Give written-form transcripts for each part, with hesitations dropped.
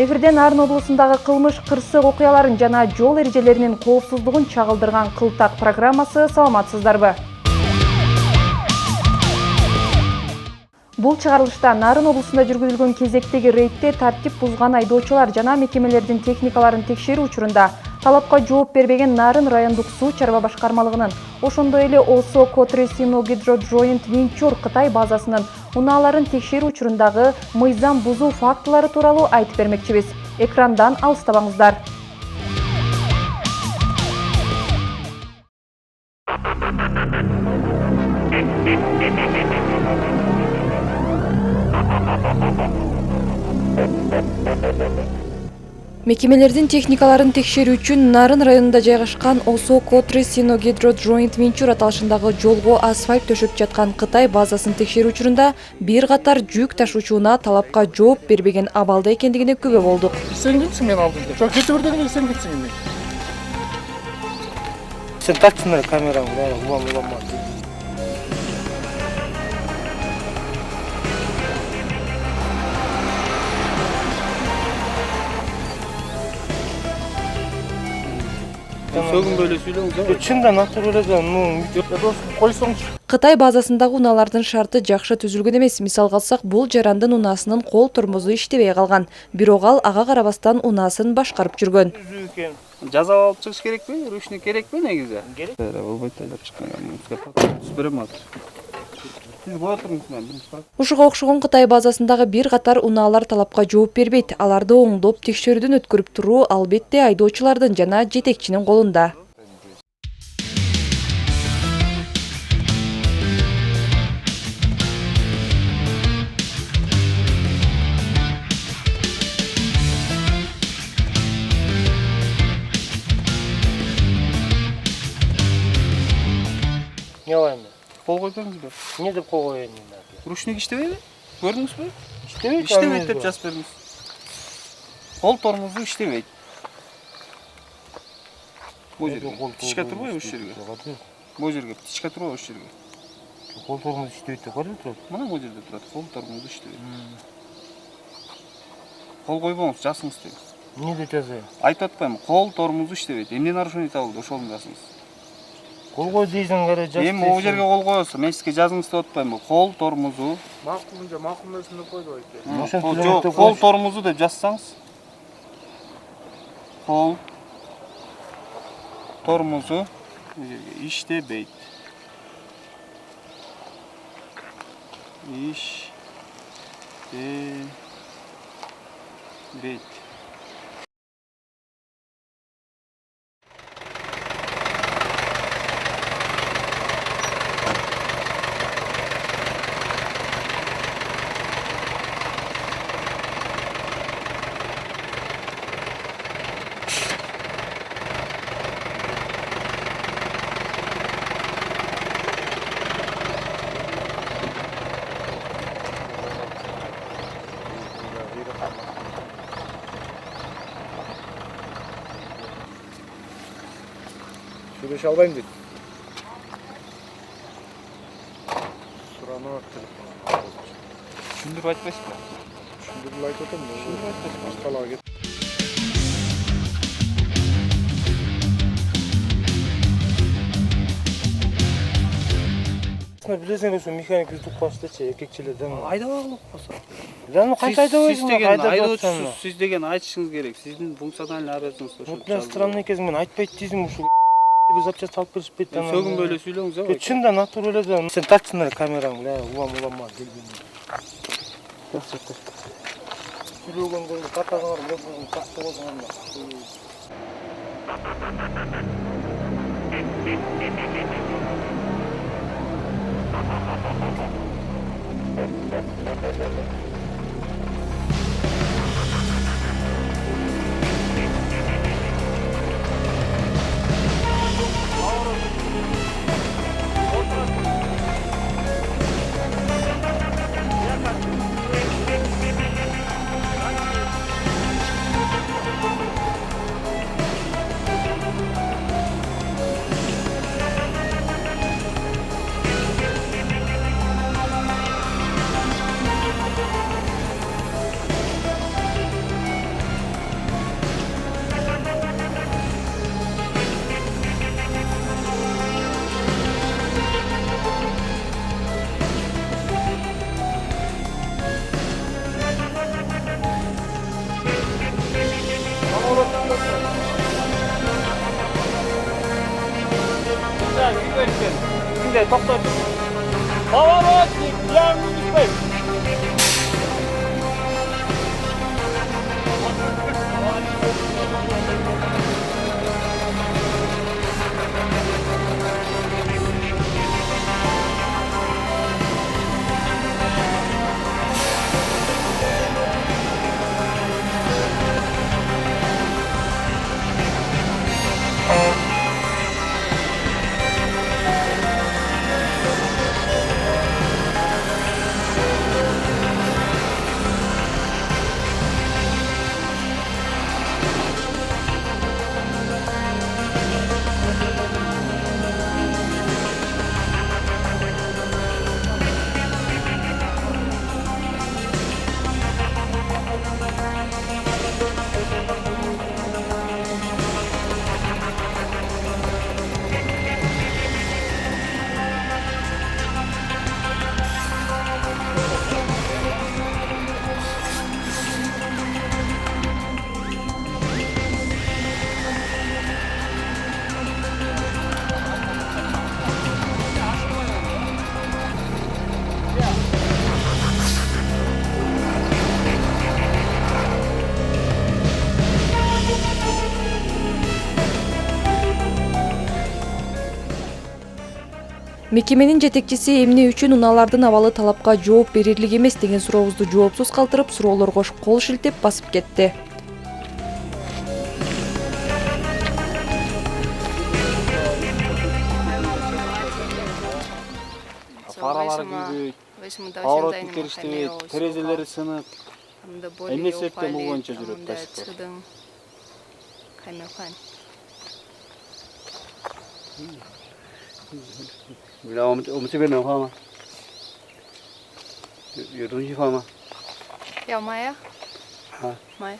Эфирден Нарын облусундагы кылмыш, кырсык окуяларын жана жол эрежелеринин коопсуздугун чагылдырган Кылтак программасы. Саламатсыздарбы? Бул чыгарылышта Нарын облусунда жүргүзүлгөн кезектеги рейдте тартип бузган айдоочулар жана мекемелердин техникаларын текшерүү учурунда талапка жооп бербеген Нарын райондук суу чарба башкармалыгынын, ошондой эле Осо Котре Сино-Гидро Joint Venture Кытай базасынын унааларын текшерүү учурундагы мыйзам бузуу фактылары тууралуу айтып бермекчибиз. Экрандан алыстабаңыздар. Мекемелердин техникаларын текшерүү үчүн Нарын районунда жайгашкан Осо Котре Сино-Гидро Joint Venture аталышындагы жолго асфальт төшөп жаткан Кытай базасын текшерүү учурунда бир катар жүк ташуучуна талапка жооп бербеген абалда экендигине күбө болдук. Сен кетсиң мен алдымда. Жок, кете берден сен кетсиң эми. Сен тартсыңдар камераңды, улам. Сөгүн бөлө сүйлөңүз. Чындан натуралдан, Койсоңуз. Кытай базасындагы унаалардын шарты жакшы түзүлгөн эмес. Мисалга алсак, бул жарандын унаасынын кол тормозу иштебей калган. Бирок ал ага карабастан унаасын башкарып жүргөн. Жаза алып чыгыш керекпи? Ручник керекпи негизи? Керек. Болбойт айлап чыккан. Берем азыр. Сиз кое турмусуңуз мен. Ушуга окшогон Кытай базасындагы бир катар унаалар талапка жооп бербейт. Аларды оңдоп текшерүүдөн өткөрүп туруу албетте айдоочулардын жана жетекчинин колунда. не алайын? Кол койсоңузбу? Не деп кол коеюн? Ручник иштебейби? Көрдүңүзбү? Иштебейт деп жазып бердиңиз. Кол тормозу иштебейт. Бул жерге птичка турбайбы ошол жерге? Бул жерге птичка турбайбы ошол жерге? Кол тормоз иштебейт деп көрдүм турат. Мына бул жерде турат. Кол тормозу иштебейт. Кол койбоңуз, жазыңыз дейм. Не деп жазайын? Айтып атпаймынбы? Кол тормозу иштебейт. Эмне нарушение табылды? Ошону жазыңыз. Кол кой дейсиң, кара жаз. Эми бул жерге кол коесуз. Мен сизге жазыңыз деп атпаймынбы? Кол тормозу. Макул нерсени койду айт. Жок, кол тормозу деп жазсаңыз. Кол тормозу бул жерге иштебейт. Иштебейт. Сүйлөшө албайм дейт. Суранып телефон. Түшүндүрүп айтпайсызбы? Түшүндүрүп айтып атам. Түшүндүрүп айтпайсызбы? Башкаларга кет. Билесиң, ошо механик биз укпаштычы, эркекчилерден. Айдабагыла укпаса. Ланы кайта айдабайсың? Сиз деген айтышыңыз керек. Сиздин функциональный обязанность ошо. Вот странный кезиң мен айтпайт дейсиң ушул. Биз запчасть алып беришпейт. Сөгүн бөлө сүйлөңүз. Чындан натуралдан. Сен тартсыңдар камераңды, улам. Сүйлөгөндөрдү катагыңар, мөкмөкүн такты болсоңар. to'xtatib. Поворотник, yangi yutmaydi. Мекеменин жетекчиси эмне үчүн унаалардын абалы талапка жооп берерлик эмес деген сурообузду жоопсуз калтырып, суроолорго кол шилтеп басып кетти. Фаралары күйбөйт, поворотник иштебейт, терезелери сынык. Эмне себептен бул боюнча жүрөт ташкы? Là我们这边能画吗？有东西画吗？要卖呀？啊，卖。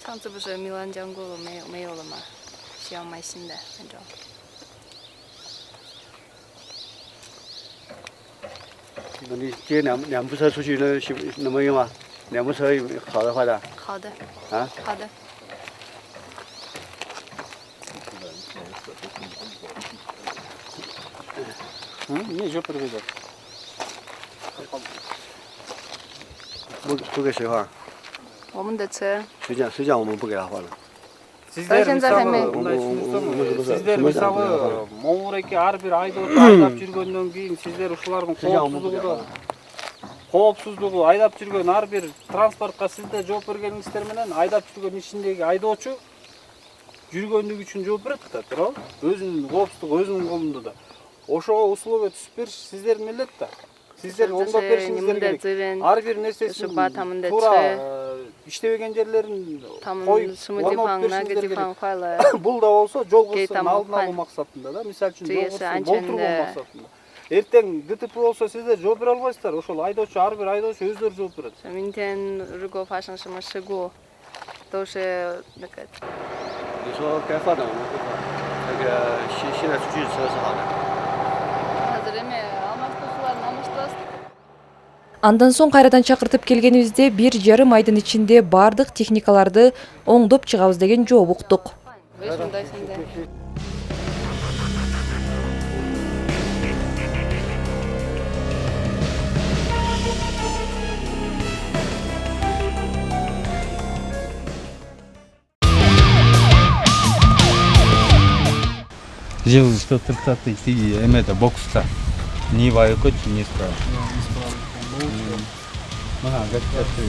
上次不是米兰讲过了没有了吗？需要买新的，反正。那你接两部车出去能不能用吗？两部车有好的坏的？好的。啊？好的。你也就不这个。不给谁换？我们的车。谁讲我们不给他换了？ 到现在还没。 Сиздер мисалы Момуреке ар бир айдоочу айдап жүргөндөн кийин сиздер ушулардын коопсуздугу айдап жүргөн ар бир транспортко сиздер жооп бергениңиздер менен айдап жүргөн ичиндеги айдоочу жүргөндүгү үчүн жооп берет да, туурабы? Өзүнүн коопсуздугу өзүнүн колунда да. Ошого условия түзүп бериш сиздердин милдет да. Сиздер оңдоп беришиңиздер керек. Ар бир нерсесин туура иштебеген жерлерин коюп оңдоп беришиңиздер керек. Бул да болсо жол кырсыгын алдын алуу максатында да, мисалы үчүн жол кырсыгын болтургон максатында. Эртең ДТП болсо сиздер жооп бере албайсыздар. Ошол айдоочу ар бир айдоочу өздөрү жооп берет. 明天如果发生什么事故，都是那个。你说该换的我们会换，那个现在出去车是好的。 Андан соң кайрадан чакыртып келгенибизде 1,5 айдын ичинде бардык техникаларды оңдоп чыгабыз деген жооп уктук. Жил 130-й ты эмеда бокста. Нива өкөт не справа. Мына гастасы.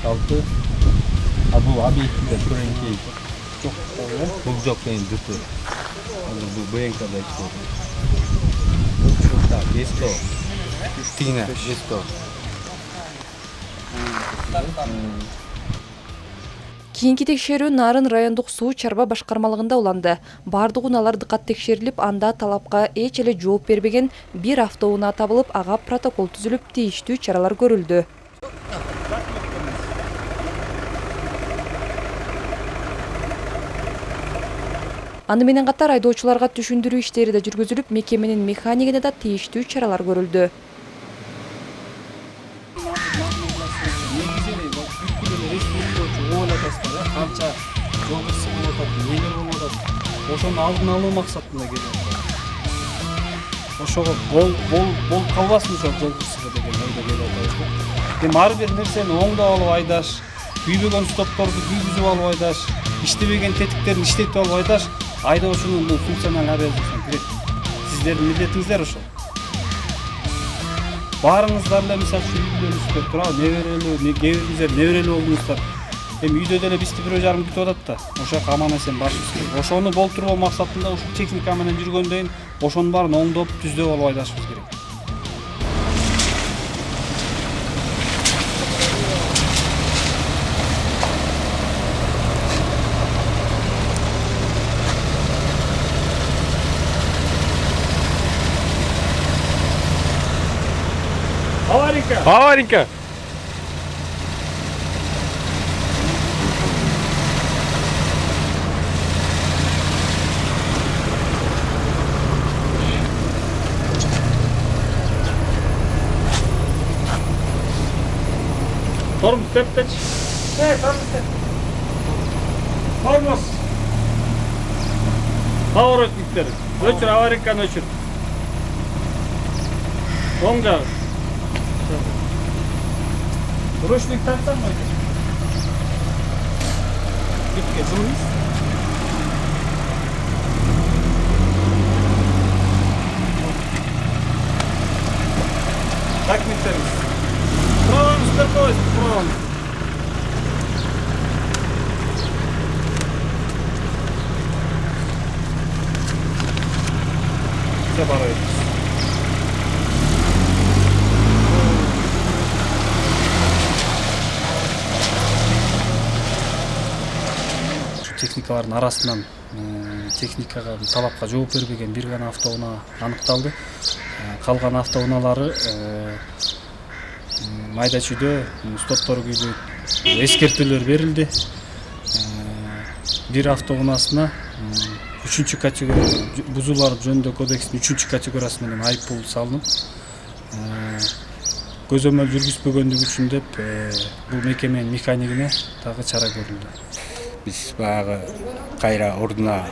Алты. А бул объективде туренкей. Бул жок эми дыты. Бул БНКда иштейт. Так, 100. Тиңе 100. Кийинки текшерүү Нарын райондук суу чарба башкармалыгында уланды. Бардык унаалар дыкат текшерилип, анда талапка эч эле жооп бербеген бир автоунаа табылып, ага протокол түзүлүп, тийиштүү чаралар көрүлдү. Аны менен катар айдоочуларга түшүндүрүү иштери да жүргүзүлүп, мекеменин механикине да тийиштүү чаралар көрүлдү. канча жол кырсык болуп атат, эмнелер болуп атат. Ошону алдын алуу максатында келип атат. Ошого болуп калбасын ошол жол кырсыгы деген ойдо келип атабыз. Эми ар бир нерсени оңдоп алып айдаш, күйбөгөн стопторду күйгүзүп алып айдаш, иштебеген тетиктерин иштетип алып айдаш айдоочунун бул функционал обязанностуна кирет. Сиздердин милдетиңиздер ошол. Баарыңыздар эле мисалы үчүн үйлөнүңүздөр, туурабы, кээ неберелүү болдуңуздар. Эми үйдө деле бизди 1,5 күтүп атат да. Ошо жака аман эсен барышыбыз керек. Ошону болтуруу максатында ушул техника менен жүргөндөн ошонун баарын оңдоп, түздөп алып айдашыбыз керек. Аварийка. Тормоз тептеч. Тормоз. Поворотниктер. Өчүр, аварийканы өчүр. Оң жагы. Ручник тартсаң мойды. Битке жылыңыз. Документтеріңіз. Праваңыздар қойсын, праваңыз. Все барайыз. Техникалардын арасынан техникага талапка жооп бербеген бир гана автоунаа аныкталды. Калган автоунаалары майда чүйдө стоптору күйбөйт, эскертүүлөр берилди. Бир автоунаасына 3 категория бузуулар жөнүндө кодекстин 3 категориясы менен айыппул салынып, көзөмөл жүргүзбөгөндүгү үчүн деп бул мекеменин механикине дагы чара көрүлдү. Biz bağı kayra orduna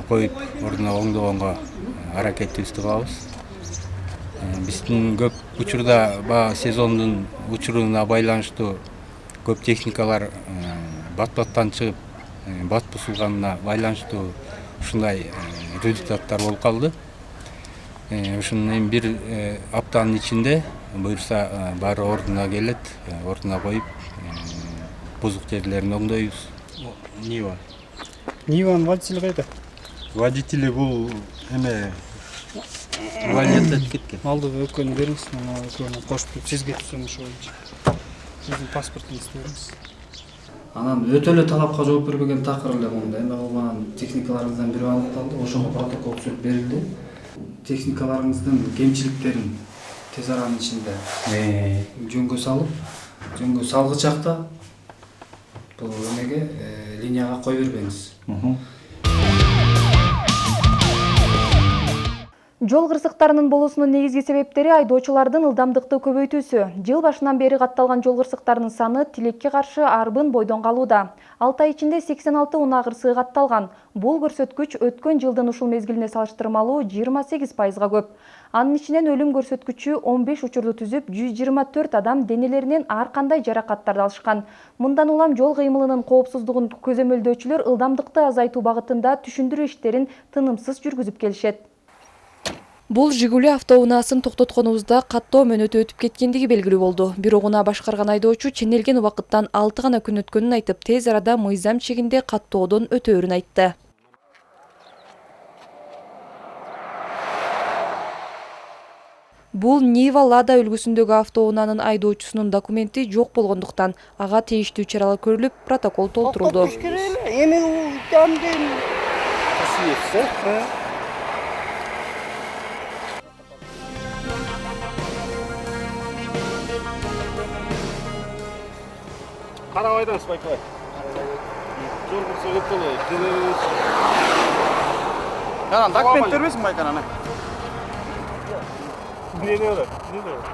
koyup orduna oңдогонго аракетибизди кылабыз. Биздин көп учурда баягы сезондун учуруна байланыштуу көп техникалар бат-баттан чыгып, бат бусулганына байланыштуу ушундай результаттар болуп калды. Ушунун эми бир аптанын ичинде буюрса баары ордуна келет, ордуна коюп бузук жерлерин оңдойбуз. Нива. Ниванын водителі қайда? Водители бұл эме валет этип кеткен. Алдыға өкөнү бериңиз, мына өкөнү кошуп туруп сизге түзөмүш боюнча. Сиздин паспортуңузду бериңиз. Анан өтө эле талапка жооп бербеген такыр эле монда. Эми кылган техникаларыңыздан бири аныкталды, ошого протокол түзүп берилди. Техникаларыңыздын кемчиликтерин тез аранын ичинде жөнгө салгычакта бул эмеге линияга кой бербеңиз. Жол кырсыктарынын болуусунун негизги себептери айдоочулардын ылдамдыкты көбөйтүүсү. Жыл башынан бери катталган жол кырсыктарынын саны тилекке каршы арбын бойдон калууда. 6 ай ичинде 86 унаа кырсыгы катталган. Бул көрсөткүч өткөн жылдын ушул мезгилине салыштырмалуу 28%га көп. Анын ичинен өлүм көрсөткүчү 15 учурду түзүп, 124 адам денелеринен ар кандай жаракаттарды алышкан. Мындан улам жол кыймылынын коопсуздугун көзөмөлдөөчүлөр ылдамдыкты азайтуу багытында түшүндүрүү иштерин тынымсыз жүргүзүп келишет. Бул Жигули автоунаасын токтотконубузда каттоо мөөнөтү өтүп кеткендиги белгилүү болду. Бирок унаа башкарган айдоочу ченелген убакыттан 6 гана күн өткөнүн айтып, тез арада мыйзам чегинде каттоодон өтөөрүн айтты. Бул Нива Лада үлгүсүндөгү автоунаанын айдоочусунун документи жок болгондуктан ага тийиштүү чаралар көрүлүп, протокол толтурулду. Карабайдыңыз байкабай. Жол кырсыгы көп болот. Канан документ бербесиң байканан. Не делать? Не делать.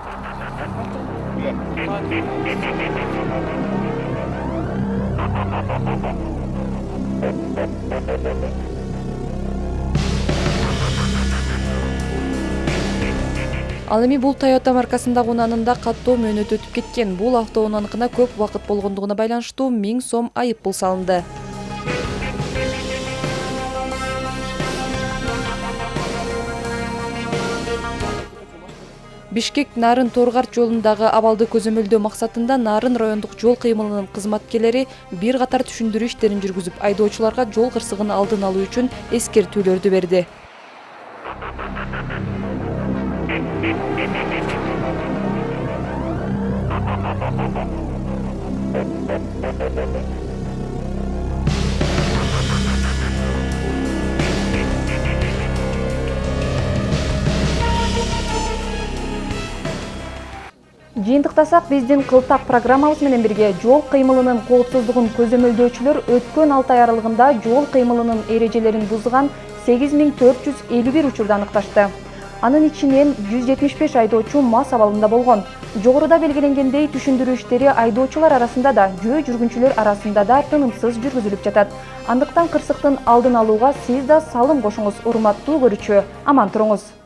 Ал эми бул Toyota маркасындагы унаанында каттоо мөөнөтү өтүп кеткен. Бул автоунааныкына көп убакыт болгондугуна байланыштуу 1000 сом айыппул салынды. Бишкек-Нарын Торгарт жолундагы абалды көзөмөлдөө максатында Нарын райондук жол кыймылынын кызматкерлери бир катар түшүндүрүү иштерин жүргүзүп, айдоочуларга жол кырсыгын алдын алуу үчүн эскертүүлөрдү берди. Жыйынтыктасак, биздин кылтак программабыз менен бирге жол кыймылынын коопсуздугун көзөмөлдөөчүлөр өткөн 6 ай аралыгында жол кыймылынын эрежелерин бузган 8451 учурду аныкташты. Анын ичинен 175 айдоочу мас абалында болгон. Жогоруда белгиленгендей, түшүндүрүү иштери айдоочулар арасында да, жөө жүргүнчүлөр арасында да тынымсыз жүргүзүлүп жатат. Андыктан кырсыктын алдын алууга сиз да салым кошуңуз, урматтуу көрүүчү. Аман туруңуз.